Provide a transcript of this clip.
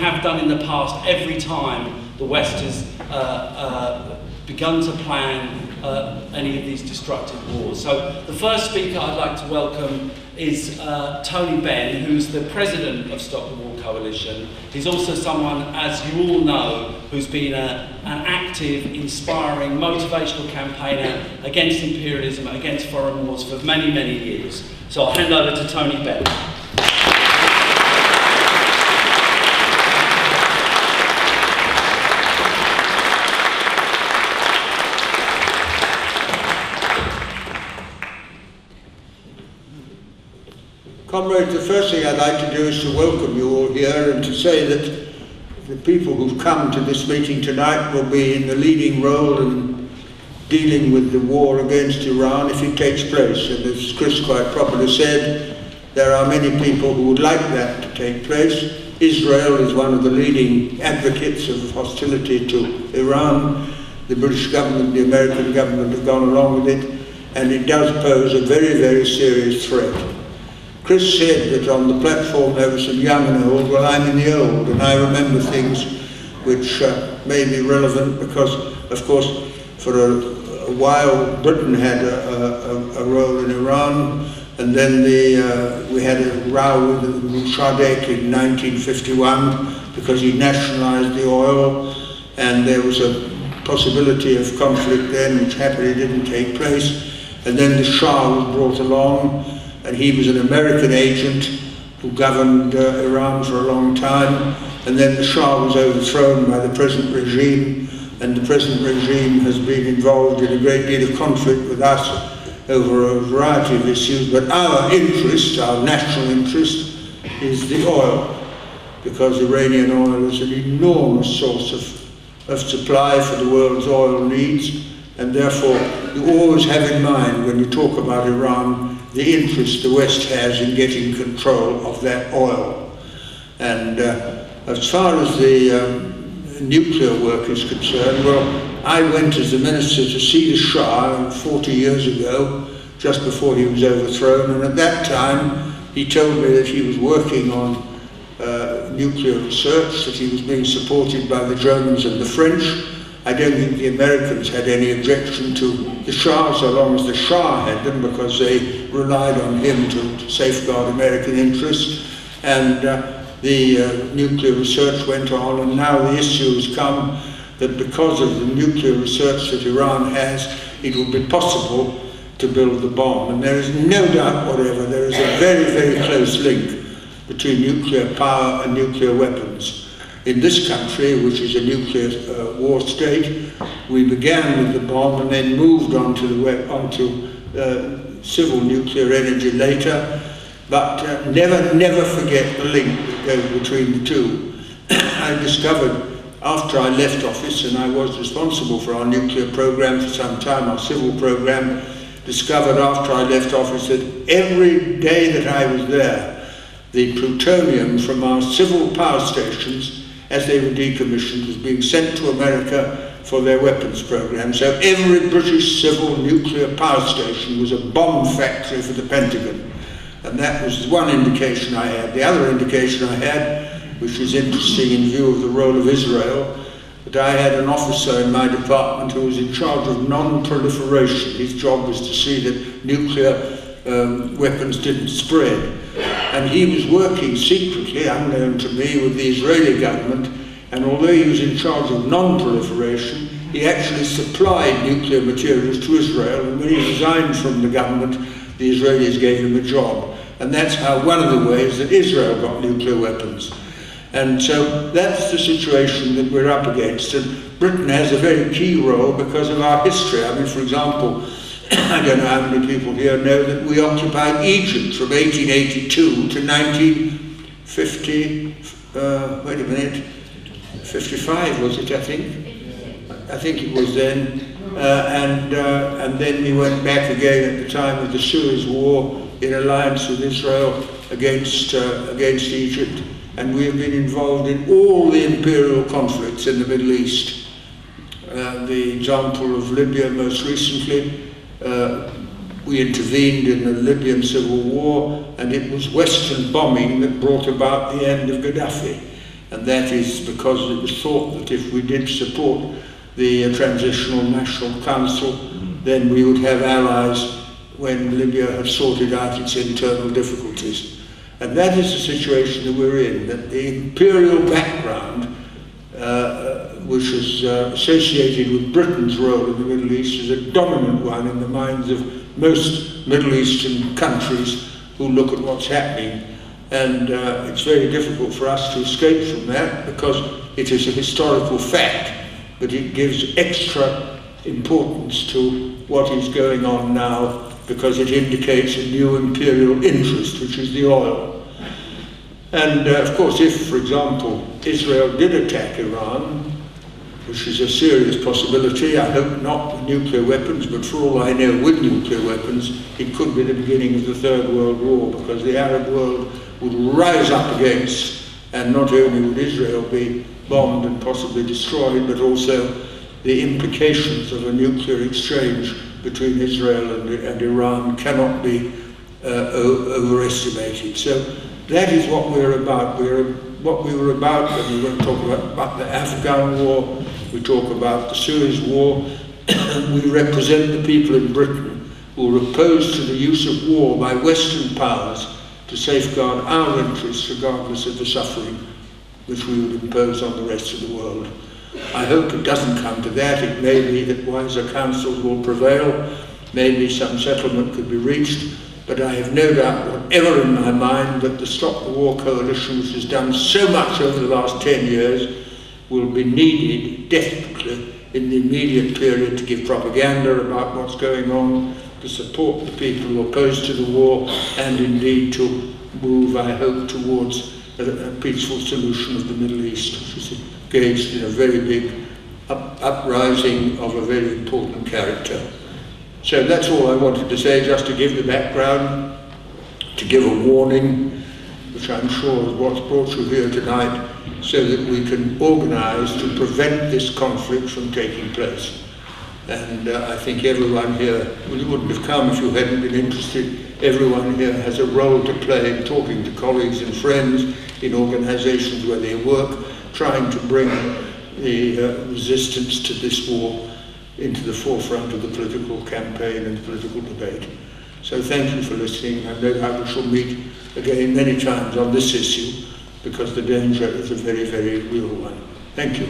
have done in the past every time the West has begun to plan any of these destructive wars. So the first speaker I'd like to welcome is Tony Benn, who's the president of Stop the War Coalition. He's also someone, as you all know, who's been an active, inspiring, motivational campaigner against imperialism, against foreign wars for many, many years. So I'll hand over to Tony Benn. Comrades, the first thing I'd like to do is to welcome you all here and to say that the people who've come to this meeting tonight will be in the leading role in dealing with the war against Iran if it takes place. And as Chris quite properly said, there are many people who would like that to take place. Israel is one of the leading advocates of hostility to Iran. The British government, the American government have gone along with it, and it does pose a very, very serious threat. Chris said that on the platform there were some young and old. Well, I'm in the old, and I remember things which may be relevant because, of course, for a while Britain had a role in Iran, and then we had a row with Mossadegh in 1951 because he nationalised the oil, and there was a possibility of conflict then, which happily didn't take place. And then the Shah was brought along, and he was an American agent who governed Iran for a long time, and then the Shah was overthrown by the present regime, and the present regime has been involved in a great deal of conflict with us over a variety of issues, but our interest, our national interest, is the oil, because Iranian oil is an enormous source of supply for the world's oil needs, and therefore you always have in mind when you talk about Iran the interest the West has in getting control of that oil. And as far as the nuclear work is concerned, well, I went as the minister to see the Shah 40 years ago, just before he was overthrown, and at that time he told me that he was working on nuclear research, that he was being supported by the Germans and the French. I don't think the Americans had any objection to the Shah so long as the Shah had them, because they relied on him to safeguard American interests. And the nuclear research went on, and now the issue has come that because of the nuclear research that Iran has, it will be possible to build the bomb. And there is no doubt whatever, there is a very, very close link between nuclear power and nuclear weapons. In this country, which is a nuclear war state, we began with the bomb and then moved on to civil nuclear energy later, but never forget the link that goes between the two. I discovered after I left office, and I was responsible for our nuclear program for some time, our civil program, discovered after I left office that every day that I was there, the plutonium from our civil power stations, as they were decommissioned, was being sent to America for their weapons program. So every British civil nuclear power station was a bomb factory for the Pentagon. And that was one indication I had. The other indication I had, which was interesting in view of the role of Israel, that I had an officer in my department who was in charge of non-proliferation. His job was to see that nuclear weapons didn't spread. And he was working secretly, unknown to me, with the Israeli government, and although he was in charge of non-proliferation, he actually supplied nuclear materials to Israel, and when he resigned from the government, the Israelis gave him a job. And that's how one of the ways that Israel got nuclear weapons. And so that's the situation that we're up against. And Britain has a very key role because of our history. I mean, for example, I don't know how many people here know that we occupied Egypt from 1882 to 1950, wait a minute, 55 was it, I think? I think it was then. And then we went back again at the time of the Suez War in alliance with Israel against Egypt. And we have been involved in all the imperial conflicts in the Middle East. The example of Libya most recently, we intervened in the Libyan civil war, and it was Western bombing that brought about the end of Gaddafi. and that is because it was thought that if we did support the Transitional National Council, then we would have allies when Libya had sorted out its internal difficulties. And that is the situation that we're in, that the imperial background, which is associated with Britain's role in the Middle East, is a dominant one in the minds of most Middle Eastern countries who look at what's happening. And it's very difficult for us to escape from that because it is a historical fact, but it gives extra importance to what is going on now because it indicates a new imperial interest, which is the oil. And of course, if, for example, Israel did attack Iran, which is a serious possibility, I hope not with nuclear weapons, but for all I know with nuclear weapons, it could be the beginning of the Third World War, because the Arab world would rise up against, and not only would Israel be bombed and possibly destroyed, but also the implications of a nuclear exchange between Israel and Iran cannot be overestimated. So that is what we're about. What we were about when we were talking about the Afghan war, we talk about the Suez war. We represent the people in Britain who are opposed to the use of war by Western powers to safeguard our interests regardless of the suffering which we would impose on the rest of the world. I hope it doesn't come to that. It may be that wiser counsels will prevail, maybe some settlement could be reached, but I have no doubt whatever in my mind that the Stop the War Coalition, which has done so much over the last 10 years, will be needed desperately in the immediate period to give propaganda about what's going on, to support the people who are opposed to the war, and indeed to move, I hope, towards a peaceful solution of the Middle East, which is engaged in a very big uprising of a very important character. So that's all I wanted to say, just to give the background, to give a warning, which I'm sure is what's brought you here tonight, so that we can organise to prevent this conflict from taking place. And I think everyone here, well, you wouldn't have come if you hadn't been interested. Everyone here has a role to play in talking to colleagues and friends in organisations where they work, trying to bring the resistance to this war into the forefront of the political campaign and political debate. So thank you for listening. I know that we shall meet again many times on this issue, because the danger is a very, very real one. Thank you.